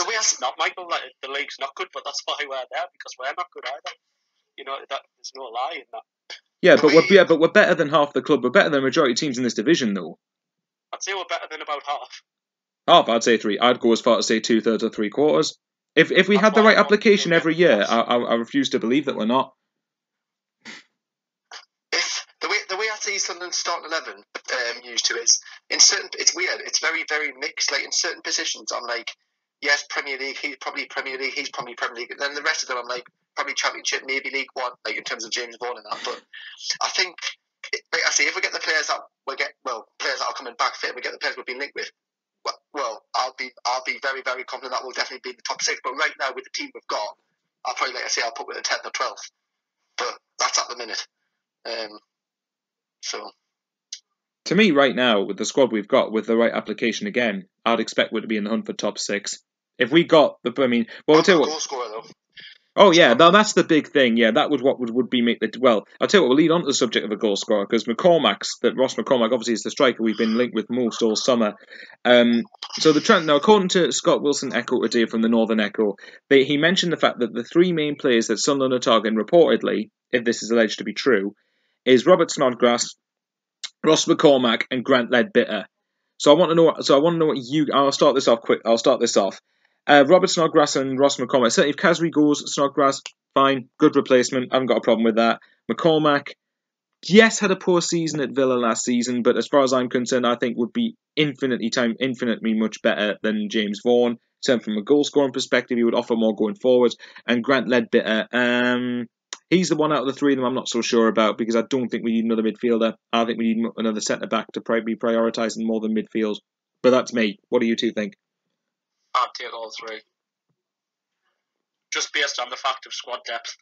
way it's not, Michael. Like, the league's not good, but that's why we're there, because we're not good either. There's no lie in that. Yeah, but we're better than half the club. We're better than the majority of teams in this division, though. I'd say we're better than about half. Half, I'd say 3. I'd go as far as say 2/3 or 3/4. If we had the right application every year, I refuse to believe that we're not. The way I see Sunderland starting 11 used to is it's weird. It's very, very mixed. Like in certain positions, I'm like, yes, Premier League. He's probably Premier League. He's probably Premier League. And then the rest of them, I'm like, probably Championship, maybe League One. Like in terms of James Vaughan and that. But I think, like I say, if we get the players that players that are coming back fit, we get the players we've been linked with. Well, I'll be very, very confident that we'll definitely be in the top 6. But right now, with the team we've got, I'll probably, like I say, I'll put with a 10th or 12th. But that's at the minute. So, to me, right now, with the squad we've got, with the right application again, I'd expect we're to be in the hunt for top 6. If we got the, I'll tell you what. Goal scorer though. Oh yeah, that's the big thing. Yeah, that would be make the I'll tell you what. We'll lead on to the subject of a goal scorer because Ross McCormack obviously is the striker we've been linked with most all summer. So the trend now, according to Scott Wilson Echo today from the Northern Echo, he mentioned the fact that the 3 main players that Sunderland are targeting reportedly, if this is alleged to be true, is Robert Snodgrass, Ross McCormack, and Grant Leadbitter. So I want to know what you. I'll start this off quick. Robert Snodgrass and Ross McCormack. Certainly, if Kasri goes, Snodgrass, fine, good replacement. I haven't got a problem with that. McCormack, yes, had a poor season at Villa last season, but as far as I'm concerned, I think would be infinitely much better than James Vaughan. So from a goal scoring perspective, he would offer more going forward. And Grant Leadbitter, he's the one out of the 3 of them I'm not so sure about because I don't think we need another midfielder. I think we need another centre back to probably be prioritising more than midfield. But that's me. What do you two think? I'd take all 3. Just based on the fact of squad depth.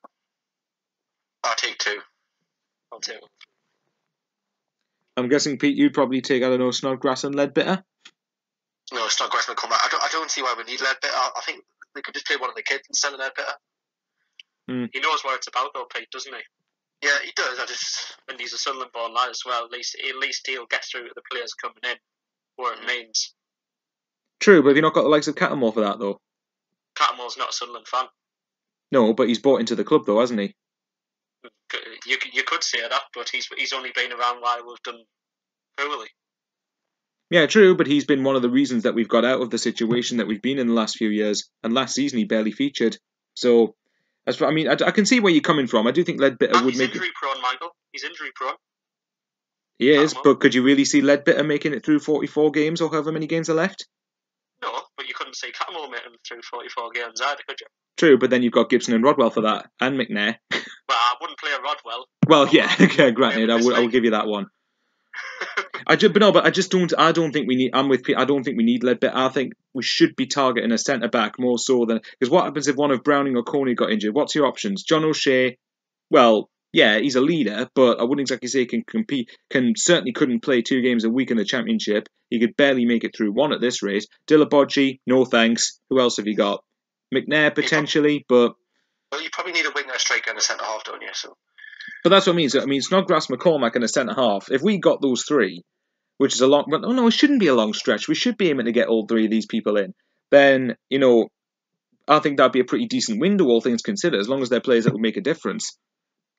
I'll take 2. I'll take 1. I'm guessing, Pete, you'd probably take, I don't know, Snodgrass and Leadbitter? No, Snodgrass will come back. I don't see why we need Leadbitter. I think we could just play one of the kids instead of Leadbitter. He knows what it's about though, Pete, doesn't he? Yeah, he does. And he's a Sunderland-born lad as well. At least he'll get through to the players coming in, what it means. True, but have you not got the likes of Cattermole for that, though? Cattermole's not a Sunderland fan. No, but he's bought into the club, though, hasn't he? You could say that, but he's only been around while we've done poorly. Yeah, true, but he's been one of the reasons that we've got out of the situation that we've been in the last few years. And last season, he barely featured. So, I can see where you're coming from. I do think Leadbitter would make. He's injury prone, Michael. He's injury prone. He is, but could you really see Leadbitter making it through 44 games or however many games are left? No, but you couldn't see Cattermole making it through 44 games either, could you? True, but then you've got Gibson and Rodwell for that, and McNair. Well, I wouldn't play a Rodwell. Well, yeah, granted, I will give you that one. I don't think we need. I'm with Pete. I don't think we need Leadbitter. I think we should be targeting a centre back more so than because what happens if one of Browning or Coney got injured? What's your options? John O'Shea. Well, yeah, he's a leader, but I wouldn't exactly say he can compete. Certainly couldn't play 2 games a week in the Championship. He could barely make it through 1 at this rate. Dillabodji, no thanks. Who else have you got? McNair potentially, but. Well, you probably need a winger, striker, and a centre half, don't you? So. But that's what I mean. So, Snodgrass, McCormack, and a centre half. If we got those 3, which is a long, but it shouldn't be a long stretch. We should be aiming to get all 3 of these people in. Then I think that'd be a pretty decent window, all things considered, as long as they're players that would make a difference.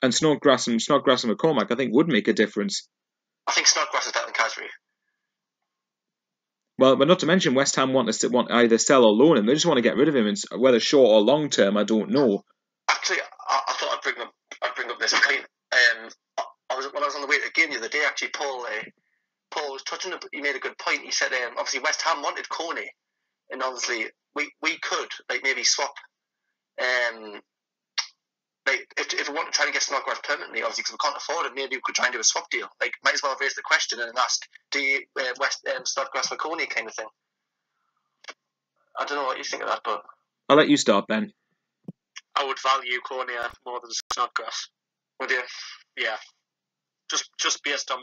And Snodgrass and McCormack, I think, would make a difference. I think Snodgrass is better than Kasri. Well, but not to mention West Ham want either sell or loan him. They just want to get rid of him, and whether short or long term, I don't know. Actually, I thought I'd bring up this point. When I was on the way to the game the other day, actually, Paul was touching. He made a good point. He said, obviously West Ham wanted Coney, and obviously we could maybe swap. If we want to try and get Snodgrass permanently, obviously because we can't afford it, maybe we could try and do a swap deal. Might as well raise the question and ask, do you Snodgrass for Coney kind of thing? I don't know what you think of that, but I'll let you start, Ben. I would value Cornea more than Snodgrass. Would you? Yeah. Just based on,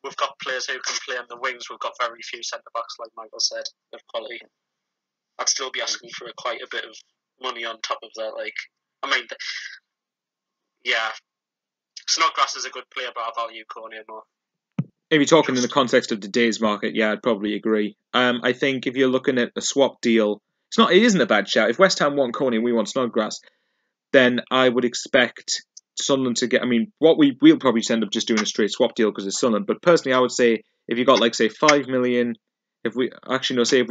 we've got players who can play on the wings. We've got very few centre backs, like Michael said, of quality. I'd still be asking for quite a bit of money on top of that. Snodgrass is a good player, but I value Cornea more. If you're talking in the context of today's market, yeah, I'd probably agree. I think if you're looking at a swap deal, it isn't a bad shout. If West Ham want Coney and we want Snodgrass, then I would expect Sunderland to get. I mean, we'll probably just end up just doing a straight swap deal because it's Sunderland. But personally, I would say if you got say 5 million, if we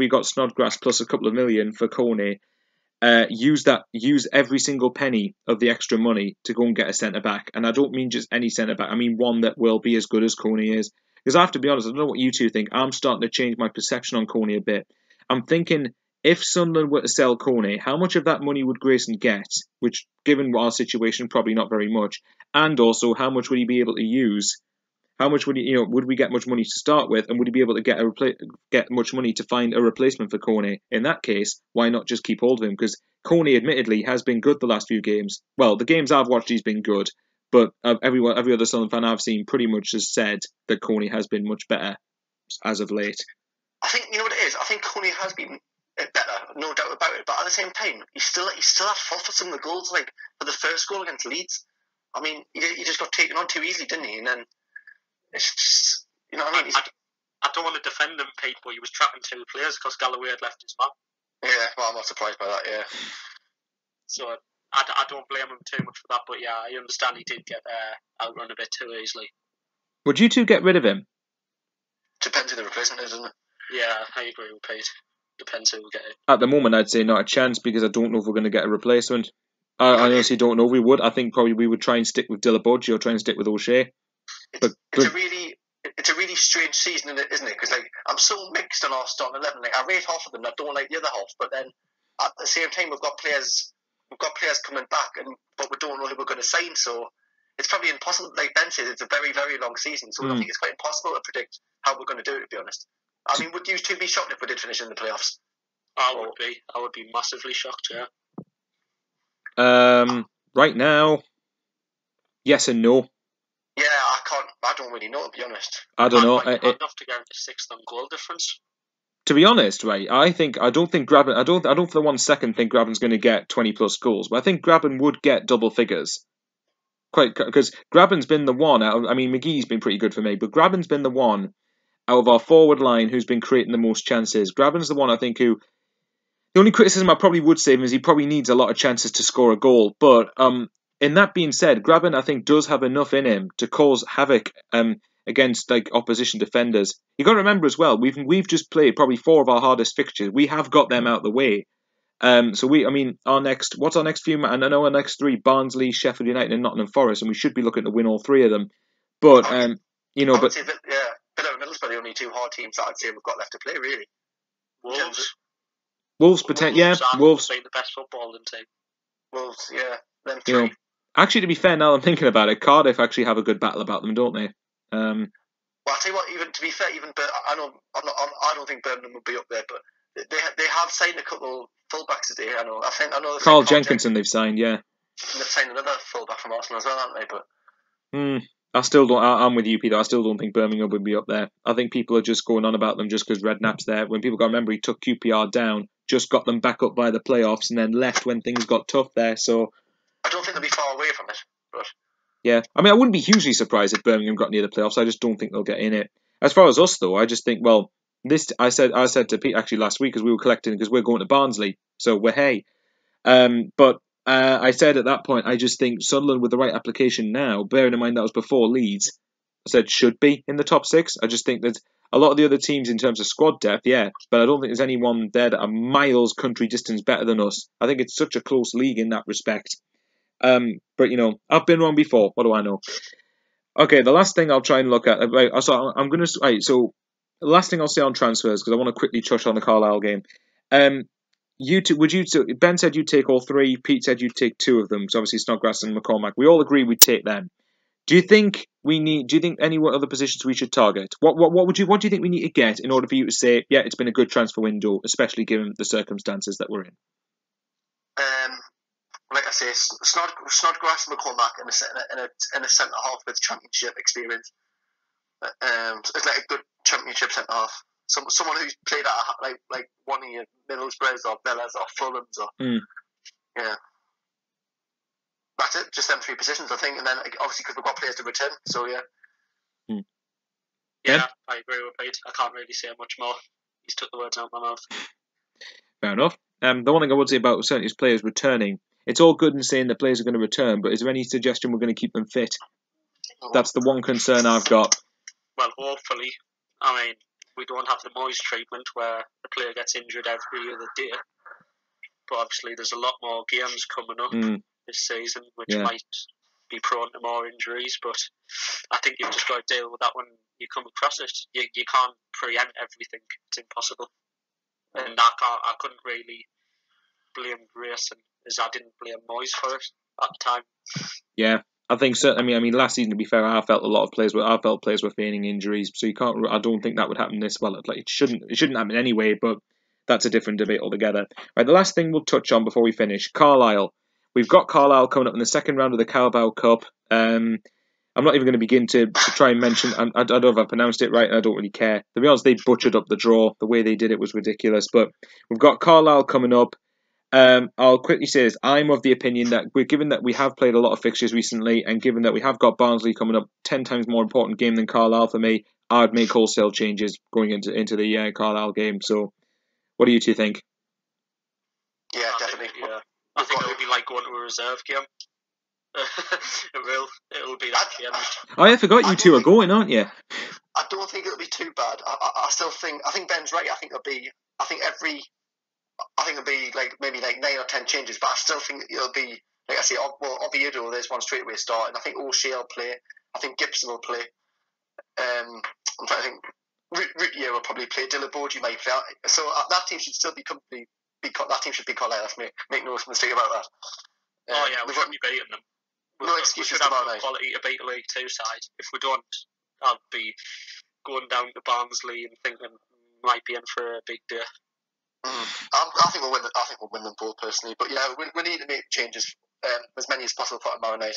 got Snodgrass plus a couple of million for Coney, use every single penny of the extra money to go and get a centre back. And I don't mean just any centre back. I mean one that will be as good as Coney is. Because I have to be honest, I don't know what you two think. I'm starting to change my perception on Coney a bit. I'm thinking, if Sunderland were to sell Coney, how much of that money would Grayson get? Which, given our situation, probably not very much. And also, how much would he be able to use? How much would would we get much money to start with? And would he be able to get much money to find a replacement for Coney? In that case, why not just keep hold of him? Because Coney, admittedly, has been good the last few games. Well, the games I've watched, he's been good. But every other Sunderland fan I've seen pretty much has said that Coney has been much better as of late. I think you know what it is. I think Coney has been better, no doubt about it. But at the same time, he's still at fault for some of the goals. For the first goal against Leeds, I mean, he just got taken on too easily, didn't he? And then it's just, what I mean. I don't want to defend him, Pete, but he was trapping 2 players because Galloway had left his man. Yeah, well, I'm not surprised by that. Yeah. So I don't blame him too much for that, but yeah, I understand he did get outrun a bit too easily. Would you two get rid of him? Depends who the replacement is, doesn't it? Yeah, I agree with Pete. Depends who we get it. At the moment, I'd say not a chance because I don't know if we're going to get a replacement. I honestly don't know if we would. I think probably we would try and stick with Dillabucci or try and stick with O'Shea. It's a really strange season, isn't it? Because I'm so mixed on our starting 11. I rate half of them. I don't like the other half. But then at the same time, we've got players coming back, but we don't know who we're going to sign. So it's probably impossible. Like Ben says, it's a very, very long season. So I think it's quite impossible to predict how we're going to do it. To be honest, I mean, would you two be shocked if we did finish in the playoffs? I would be massively shocked. Yeah. Right now, yes and no. Yeah, I don't really know, to be honest. I don't know. I'd love to get into 6th on goal difference. To be honest, right, I don't think Graben. I don't for the 1 second think Graben's going to get 20 plus goals, but I think Graben would get double figures. Quite, because Graben's been the one. I mean, McGee's been pretty good for me, but Graben's been the one out of our forward line who's been creating the most chances. Graben's the one I think who. The only criticism I probably would say is he probably needs a lot of chances to score a goal, but in that being said, Graben I think does have enough in him to cause havoc against opposition defenders. You got to remember as well, we've just played probably 4 of our hardest fixtures. We have got them out of the way. What's our next few? And I know our next 3: Barnsley, Sheffield United, and Nottingham Forest, and we should be looking to win all 3 of them. But I would say Villa and Middlesbrough are the only 2 hard teams that I'd say we've got left to play. Really, Wolves being the best footballing team. Wolves, yeah, them 3. Actually, to be fair, now I'm thinking about it, Cardiff actually have a good battle about them, don't they? Well, I'll tell you what. Even to be fair, I don't think Birmingham will be up there, but they have signed a couple fullbacks today. I know. Carl Jenkinson they've signed, yeah. And they've signed another fullback from Arsenal as well, haven't they? But I still don't. I'm with you, Peter. I still don't think Birmingham would be up there. I think people are just going on about them just because Redknapp's there. When people got to remember, he took QPR down, just got them back up by the playoffs, and then left when things got tough there. So I don't think they'll be far away from it. But yeah, I mean, I wouldn't be hugely surprised if Birmingham got near the playoffs. I just don't think they'll get in it. As far as us, though, I just think I said to Pete actually last week because we were collecting because we're going to Barnsley, so we're hey. But I said at that point, I just think Sunderland with the right application now, bearing in mind that was before Leeds, I said should be in the top 6. I just think that A lot of the other teams in terms of squad depth, yeah, but I don't think there's anyone there that are miles country distance better than us. I think it's such a close league in that respect. But I've been wrong before. What do I know? Okay, the last thing I'll try and look at. Right, so I'm going to. Right, so the last thing I'll say on transfers, because I want to quickly touch on the Carlisle game. Ben said you'd take all three. Pete said you'd take two of them. So obviously Snodgrass and McCormack. We all agree we'd take them. Do you think any other positions we should target? What do you think we need to get in order for you to say, yeah, it's been a good transfer window, especially given the circumstances that we're in? Like I say, Snodgrass and McCormack in a centre half with championship experience. It's like a good championship centre half. Someone who's played at like one of your Middlesbroughs or Villas or Fulhams or yeah. That's it. Just them three positions, I think, and then obviously because we've got players to return. So yeah. Yeah, I agree with Pete. I can't really say much more. He's took the words out of my mouth. Fair enough. The one thing I would say about certainly is players returning. It's all good in saying that players are going to return, but is there any suggestion we're going to keep them fit? That's the one concern I've got. Well, hopefully. I mean, we don't have the Moyes treatment where the player gets injured every other day. But obviously there's a lot more games coming up this season, which might be prone to more injuries. But I think you've just got to deal with that when you come across it. You can't preempt everything. It's impossible. And I couldn't really blame Grayson, as I didn't blame Moyes for it at the time. Yeah, I think so. I mean, last season, to be fair, I felt players were feigning injuries, so you can't. I don't think that would happen this well. It shouldn't happen anyway, but that's a different debate altogether. Right, the last thing we'll touch on before we finish, Carlisle. We've got Carlisle coming up in the second round of the Carabao Cup. I'm not even going to begin to try and mention. I don't know if I pronounced it right, and I don't really care. To be honest, they butchered up the draw. The way they did it was ridiculous. But we've got Carlisle coming up. I'll quickly say this. I'm of the opinion that, given that we have played a lot of fixtures recently, and given that we have got Barnsley coming up, 10 times more important game than Carlisle for me, I'd make wholesale changes going into the Carlisle game. So, what do you two think? Yeah, definitely. I think it'll be like going to a reserve game. It'll be that game. Oh, I forgot you two are going, aren't you? I don't think it'll be too bad. I think Ben's right. I think it'll be like maybe like 9 or 10 changes, but I still think it'll be, like I say, Oviedo, there's one straight away start, and I think O'Shea will play. I think Gibson will play. I'm trying to think. Routier will probably play. Dillaborgi might play. So that team should still that team should be Carlisle. Make no mistake about that. We should be beating them. No excuses tomorrow night. Quality to beat a League 2 side. If we don't, I'll be going down to Barnsley and thinking might be in for a big day. I think we'll win. I think we'll win them both personally. But yeah, we need to make changes, as many as possible for tomorrow night.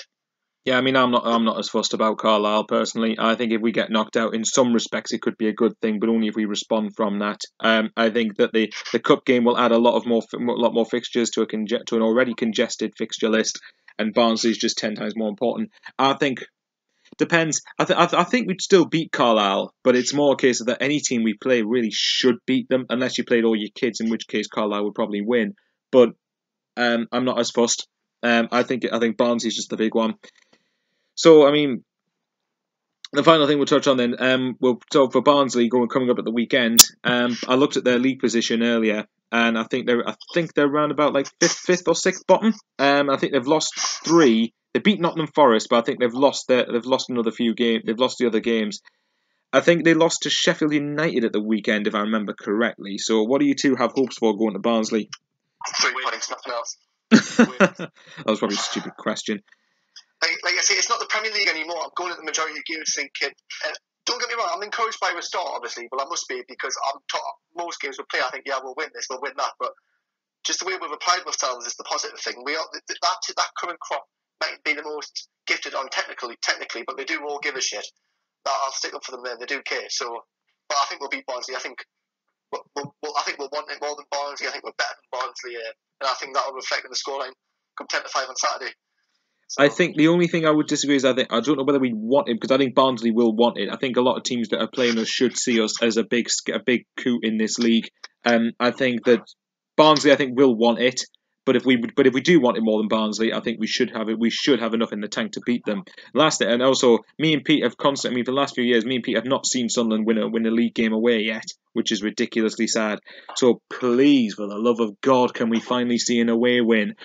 Yeah, I mean, I'm not as fussed about Carlisle personally. I think if we get knocked out, in some respects, it could be a good thing, but only if we respond from that. I think that the cup game will add a lot more fixtures to an already congested fixture list, and Barnsley is just 10 times more important. I think depends. I think we'd still beat Carlisle, but it's more a case of that any team we play really should beat them, unless you played all your kids, in which case Carlisle would probably win. But I'm not as fussed. I think Barnsley's just the big one. So, I mean, the final thing we'll touch on then, so for Barnsley coming up at the weekend, I looked at their league position earlier, and I think they're around about like fifth or sixth bottom. I think they've lost 3. They beat Nottingham Forest, but I think they've lost another few games. They've lost the other games. I think they lost to Sheffield United at the weekend, if I remember correctly. So, what do you two have hopes for going to Barnsley? 3 points, nothing else. That was probably a stupid question. Like I say, it's not the Premier League anymore. I'm going at the majority of games thinking, don't get me wrong, I'm encouraged by the start, obviously, but I must be, because most games we play, I think, yeah, we'll win this, we'll win that, but just the way we've applied ourselves is the positive thing. That current crop might be the most gifted on technically, but they do all give a shit. I'll stick up for them there, they do care. So, but I think we'll beat Barnsley. I think we'll want it more than Barnsley. I think we're better than Barnsley, and I think that will reflect in the scoreline come 10-5 on Saturday. So, I think the only thing I would disagree is I don't know whether we want it, because I think Barnsley will want it. I think a lot of teams that are playing us should see us as a big coup in this league. I think that Barnsley will want it, But if we do want it more than Barnsley, I think we should have it. We should have enough in the tank to beat them. And also me and Pete have constantly, for the last few years, me and Pete have not seen Sunderland win a league game away yet, which is ridiculously sad. So please, for the love of God, can we finally see an away win?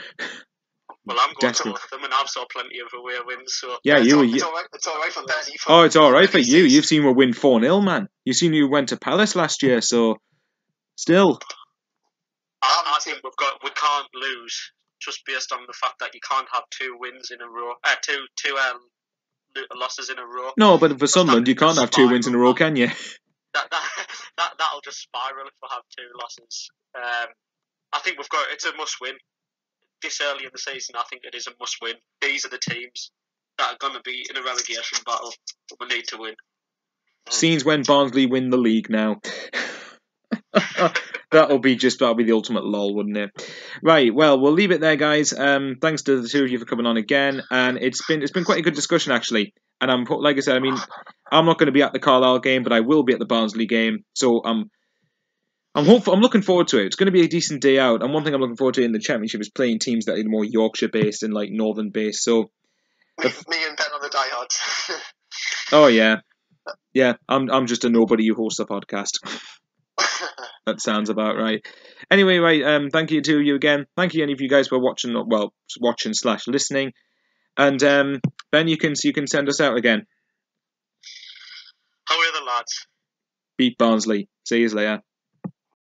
Well, I'm going to both of them, and I've saw plenty of away wins. So yeah, it's all right for Benny. Oh, it's all right for you. You've seen we win 4-0, man. You've seen you went to Palace last year, so still. I think we can't lose just based on the fact that you can't have 2 wins in a row, two losses in a row. No, but for Sunderland, you can't have 2 wins in a row, can you? That'll just spiral if we have 2 losses. I think it's a must win. This early in the season, I think it is a must win. These are the teams that are going to be in a relegation battle. We need to win. Scenes when Barnsley win the league now. That'll be the ultimate lol, wouldn't it? Right, well, we'll leave it there, guys. Thanks to the 2 of you for coming on again, and it's been quite a good discussion actually. And like I said, I'm not going to be at the Carlisle game, but I will be at the Barnsley game. So I'm hopeful. I'm looking forward to it. It's going to be a decent day out. And one thing I'm looking forward to in the Championship is playing teams that are more Yorkshire-based and like Northern-based. So me and Ben on the diehards. Oh yeah. I'm just a nobody who hosts a podcast. That sounds about right. Anyway, right. Thank you to you again. Thank you any of you guys for watching / listening. And Ben, you can send us out again. How are the lads? Beat Barnsley. See you later.